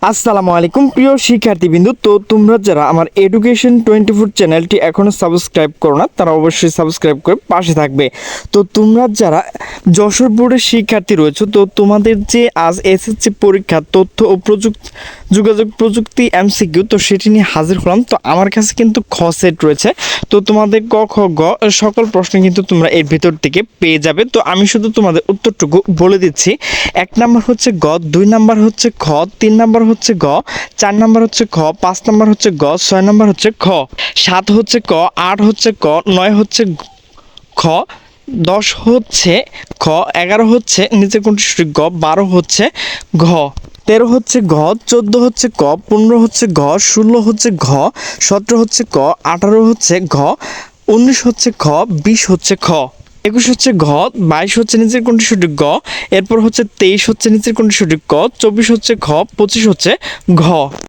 আসসালামু আলাইকুম প্রিয় শিক্ষার্থীবৃন্দু। তো তোমরা যারা আমার এডুকেশন 24 চ্যানেলটি এখনও সাবস্ক্রাইব করো না, তারা অবশ্যই সাবস্ক্রাইব করে পাশে থাকবে। তো তোমরা যারা যশোর বোর্ডের শিক্ষার্থী রয়েছে, তো তোমাদের যে আজ এসএসসি পরীক্ষা তথ্য ও যোগাযোগ প্রযুক্তি এমসিকিউ, তো সেটি নিয়ে হাজির হলাম। তো আমার কাছে কিন্তু খ সেট রয়েছে, তো তোমাদের ক খ গ সকল প্রশ্ন কিন্তু তোমরা এর ভিতর থেকে পেয়ে যাবে। তো আমি শুধু তোমাদের উত্তরটুকু বলে দিচ্ছি। 1 নাম্বার হচ্ছে গ, 2 নাম্বার হচ্ছে খ, 3 নাম্বার হচ্ছে গ, 4 নাম্বার হচ্ছে খ, 5 নাম্বার হচ্ছে গ, 6 নাম্বার হচ্ছে খ, 7 হচ্ছে ক, 8 হচ্ছে ক, 9 হচ্ছে খ, 10 হচ্ছে খ, 11 হচ্ছে নিচের কোনটি সঠিক গ, 12 হচ্ছে ঘ, 13 হচ্ছে ঘ, 14 হচ্ছে ক, 15 হচ্ছে ঘ, 16 হচ্ছে ঘ, 17 হচ্ছে ক, 18 হচ্ছে ঘ, 19 হচ্ছে খ, 20 হচ্ছে খ, 21 হচ্ছে ঘ, 22 হচ্ছে নিচের কোনটি সঠিক গ, এরপর হচ্ছে 23 হচ্ছে নিচের কোনটি সঠিক ক, 24 হচ্ছে খ, 25 হচ্ছে ঘ।